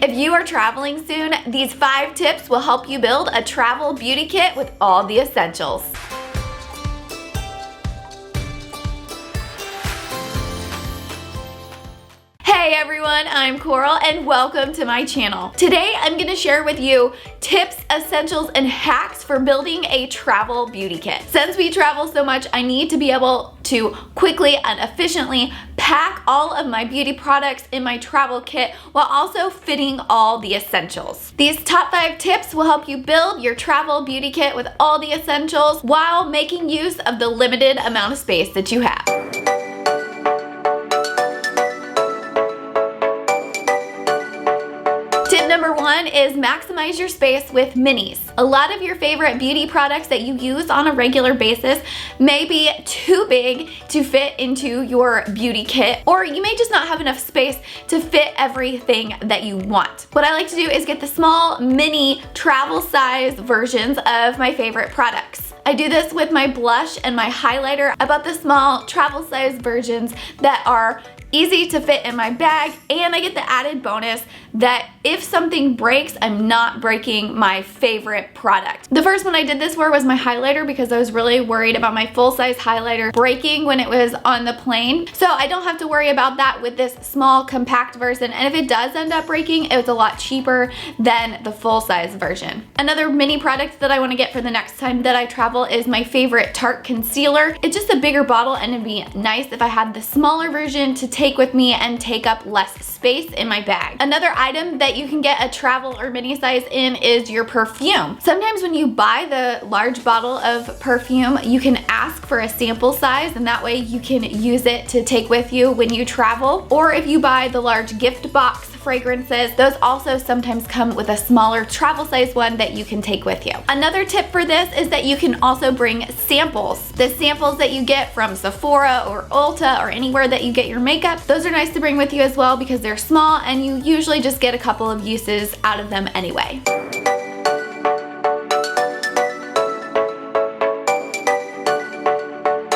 If you are traveling soon, these 5 tips will help you build a travel beauty kit with all the essentials. Hey everyone, I'm Coral and welcome to my channel. Today I'm going to share with you tips, essentials, and hacks for building a travel beauty kit. Since we travel so much, I need to be able to quickly and efficiently pack all of my beauty products in my travel kit while also fitting all the essentials. These top 5 tips will help you build your travel beauty kit with all the essentials while making use of the limited amount of space that you have. Tip number 1 is maximize your space with minis. A lot of your favorite beauty products that you use on a regular basis may be too big to fit into your beauty kit, or you may just not have enough space to fit everything that you want. What I like to do is get the small mini travel size versions of my favorite products. I do this with my blush and my highlighter. I bought the small travel size versions that are easy to fit in my bag, and I get the added bonus that if something breaks, I'm not breaking my favorite product. The first one I did this for was my highlighter because I was really worried about my full-size highlighter breaking when it was on the plane. So I don't have to worry about that with this small compact version, and if it does end up breaking, it's a lot cheaper than the full-size version. Another mini product that I want to get for the next time that I travel is my favorite Tarte concealer. It's just a bigger bottle, and it'd be nice if I had the smaller version to take with me and take up less space in my bag. Another item that you can get a travel or mini size in is your perfume. Sometimes when you buy the large bottle of perfume, you can ask for a sample size, and that way you can use it to take with you when you travel. Or if you buy the large gift box fragrances, those also sometimes come with a smaller travel size one that you can take with you. Another tip for this is that you can also bring samples. The samples that you get from Sephora or Ulta or anywhere that you get your makeup, those are nice to bring with you as well because they're small and you usually just get a couple of uses out of them anyway.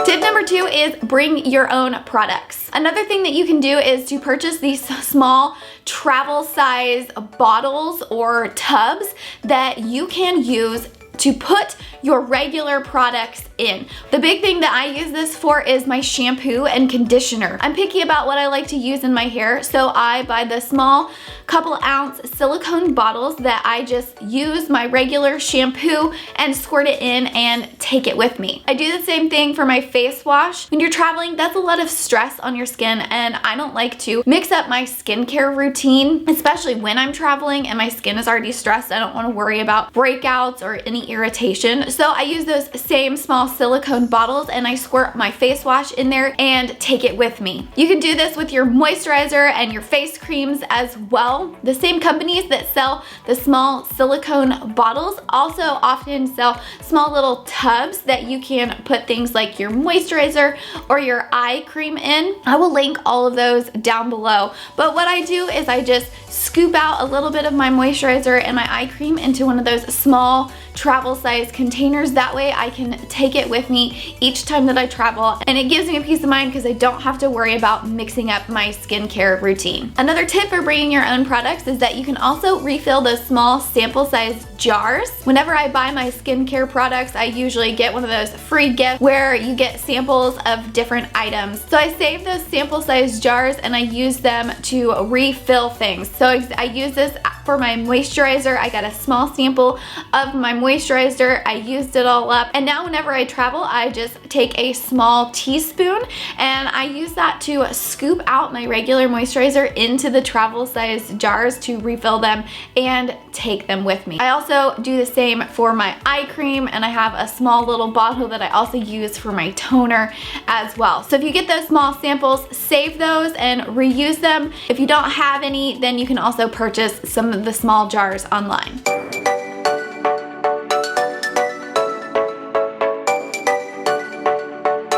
Tip number 2 is bring your own products. Another thing that you can do is to purchase these small travel size bottles or tubs that you can use to put your regular products in. The big thing that I use this for is my shampoo and conditioner. I'm picky about what I like to use in my hair, so I buy the small couple ounce silicone bottles that I just use my regular shampoo and squirt it in and take it with me. I do the same thing for my face wash. When you're traveling, that's a lot of stress on your skin, and I don't like to mix up my skincare routine, especially when I'm traveling and my skin is already stressed. I don't want to worry about breakouts or any irritation. So I use those same small silicone bottles and I squirt my face wash in there and take it with me. You can do this with your moisturizer and your face creams as well. The same companies that sell the small silicone bottles also often sell small little tubs that you can put things like your moisturizer or your eye cream in. I will link all of those down below. But what I do is I just scoop out a little bit of my moisturizer and my eye cream into one of those small travel size containers. That way I can take it with me each time that I travel, and it gives me a peace of mind because I don't have to worry about mixing up my skincare routine. Another tip for bringing your own products is that you can also refill those small sample size jars. Whenever I buy my skincare products, I usually get one of those free gifts where you get samples of different items. So I save those sample size jars and I use them to refill things. So I use this for my moisturizer. I got a small sample of my moisturizer. I used it all up, and now whenever I travel, I just take a small teaspoon and I use that to scoop out my regular moisturizer into the travel size jars to refill them and take them with me. I also do the same for my eye cream, and I have a small little bottle that I also use for my toner as well. So if you get those small samples, save those and reuse them. If you don't have any, then you can also purchase some of the small jars online.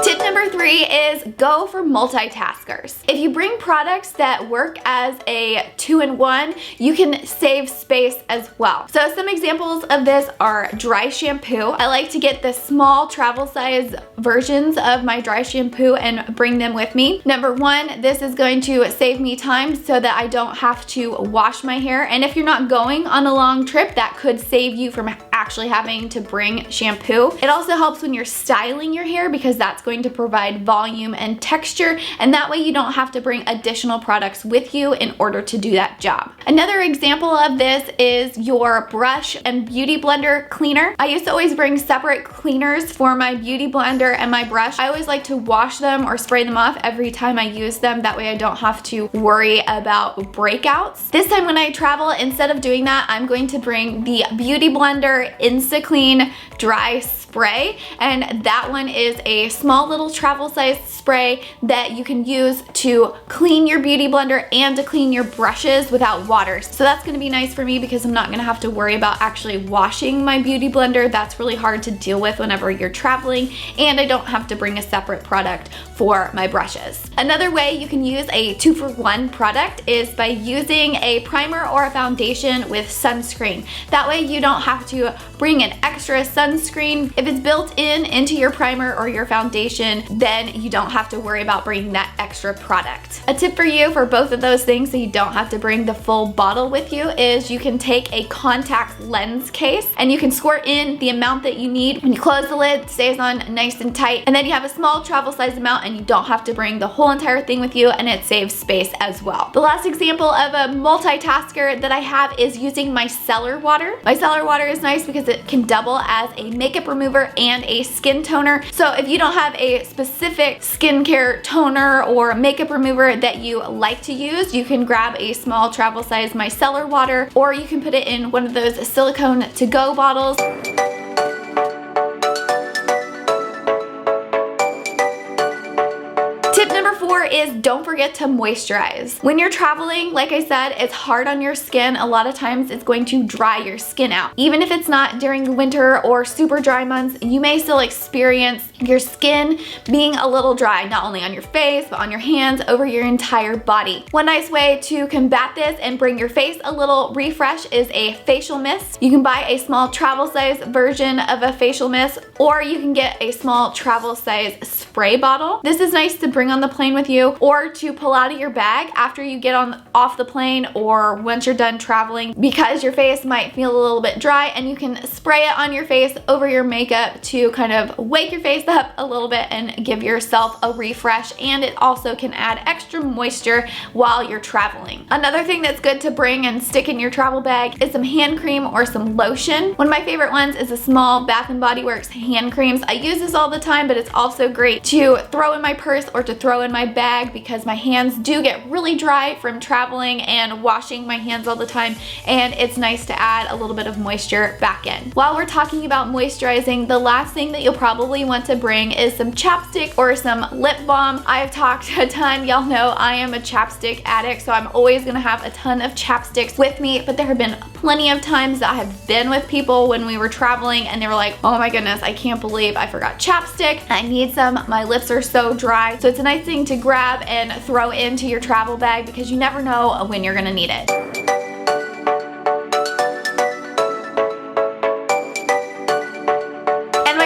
Tip number 3 3 is go for multitaskers. If you bring products that work as a 2-in-1, you can save space as well. So some examples of this are dry shampoo. I like to get the small travel size versions of my dry shampoo and bring them with me. Number 1, this is going to save me time so that I don't have to wash my hair. And if you're not going on a long trip, that could save you from actually having to bring shampoo. It also helps when you're styling your hair because that's going to provide volume and texture, and that way you don't have to bring additional products with you in order to do that job. Another example of this is your brush and beauty blender cleaner. I used to always bring separate cleaners for my beauty blender and my brush. I always like to wash them or spray them off every time I use them. That way I don't have to worry about breakouts. This time when I travel, instead of doing that, I'm going to bring the beauty blender INSTACLEAN dry spray, and that one is a small little travel size spray that you can use to clean your beauty blender and to clean your brushes without water. So that's going to be nice for me because I'm not going to have to worry about actually washing my beauty blender. That's really hard to deal with whenever you're traveling, and I don't have to bring a separate product for my brushes. Another way you can use a 2-for-1 product is by using a primer or a foundation with sunscreen. That way you don't have to bring an extra sunscreen. If it's built into your primer or your foundation, then you don't have to worry about bringing that extra product. A tip for you for both of those things so you don't have to bring the full bottle with you is you can take a contact lens case and you can squirt in the amount that you need. When you close the lid, it stays on nice and tight, and then you have a small travel size amount and you don't have to bring the whole entire thing with you, and it saves space as well. The last example of a multitasker that I have is using micellar water. Micellar water is nice because it can double as a makeup remover and a skin toner. So if you don't have a specific skincare toner or makeup remover that you like to use, you can grab a small travel size micellar water, or you can put it in one of those silicone to-go bottles. Tip number 4 is don't forget to moisturize. When you're traveling, like I said, it's hard on your skin. A lot of times it's going to dry your skin out. Even if it's not during the winter or super dry months, you may still experience your skin being a little dry, not only on your face, but on your hands, over your entire body. One nice way to combat this and bring your face a little refresh is a facial mist. You can buy a small travel size version of a facial mist, or you can get a small travel size spray bottle. This is nice to bring on the plane with you, or to pull out of your bag after you get off the plane, or once you're done traveling, because your face might feel a little bit dry, and you can spray it on your face over your makeup to kind of wake your face up a little bit and give yourself a refresh, and it also can add extra moisture while you're traveling. Another thing that's good to bring and stick in your travel bag is some hand cream or some lotion. One of my favorite ones is a small Bath & Body Works hand creams. I use this all the time, but it's also great to throw in my purse or to throw in my bag because my hands do get really dry from traveling and washing my hands all the time, and it's nice to add a little bit of moisture back in. While we're talking about moisturizing, the last thing that you'll probably want to bring is some chapstick or some lip balm. I've talked a ton, y'all know I am a chapstick addict, so I'm always gonna have a ton of chapsticks with me, but there have been plenty of times that I have been with people when we were traveling and they were like, oh my goodness, I can't believe I forgot chapstick. I need some, my lips are so dry. So it's a nice thing to grab and throw into your travel bag because you never know when you're gonna need it.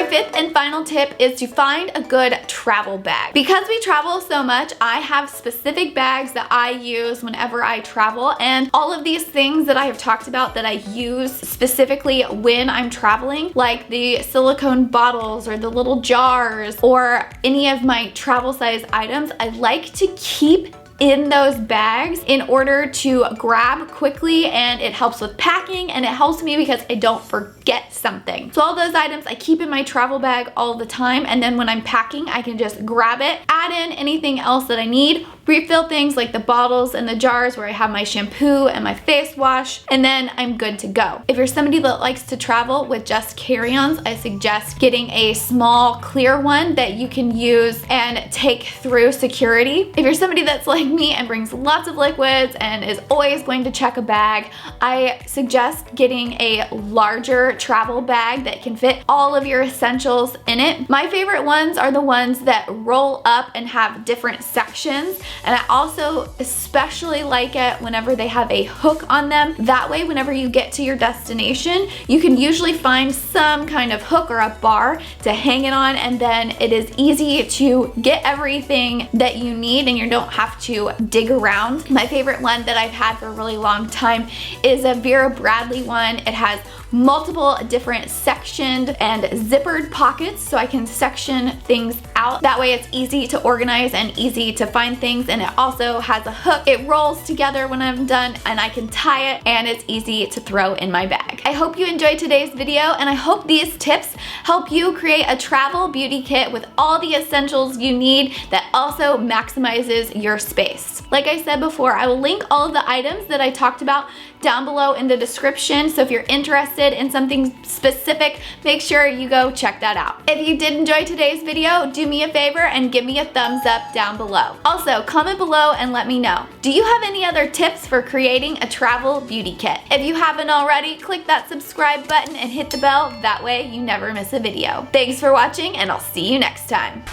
Fifth and final tip is to find a good travel bag. Because we travel so much, I have specific bags that I use whenever I travel, and all of these things that I have talked about that I use specifically when I'm traveling, like the silicone bottles or the little jars or any of my travel size items, I like to keep in those bags in order to grab quickly, and it helps with packing, and it helps me because I don't forget something. So all those items I keep in my travel bag all the time, and then when I'm packing I can just grab it, add in anything else that I need, refill things like the bottles and the jars where I have my shampoo and my face wash, and then I'm good to go. If you're somebody that likes to travel with just carry-ons, I suggest getting a small clear one that you can use and take through security. If you're somebody that's like like me and brings lots of liquids and is always going to check a bag, I suggest getting a larger travel bag that can fit all of your essentials in it. My favorite ones are the ones that roll up and have different sections, and I also especially like it whenever they have a hook on them. That way, whenever you get to your destination, you can usually find some kind of hook or a bar to hang it on, and then it is easy to get everything that you need and you don't have to dig around. My favorite one that I've had for a really long time is a Vera Bradley one. It has multiple different sectioned and zippered pockets so I can section things out. That way it's easy to organize and easy to find things, and it also has a hook. It rolls together when I'm done and I can tie it, and it's easy to throw in my bag. I hope you enjoyed today's video, and I hope these tips help you create a travel beauty kit with all the essentials you need that also maximizes your space. Like I said before, I will link all of the items that I talked about down below in the description, so if you're interested in something specific, make sure you go check that out. If you did enjoy today's video, do me a favor and give me a thumbs up down below. Also, comment below and let me know, do you have any other tips for creating a travel beauty kit? If you haven't already, click that subscribe button and hit the bell, that way you never miss a video. Thanks for watching, and I'll see you next time.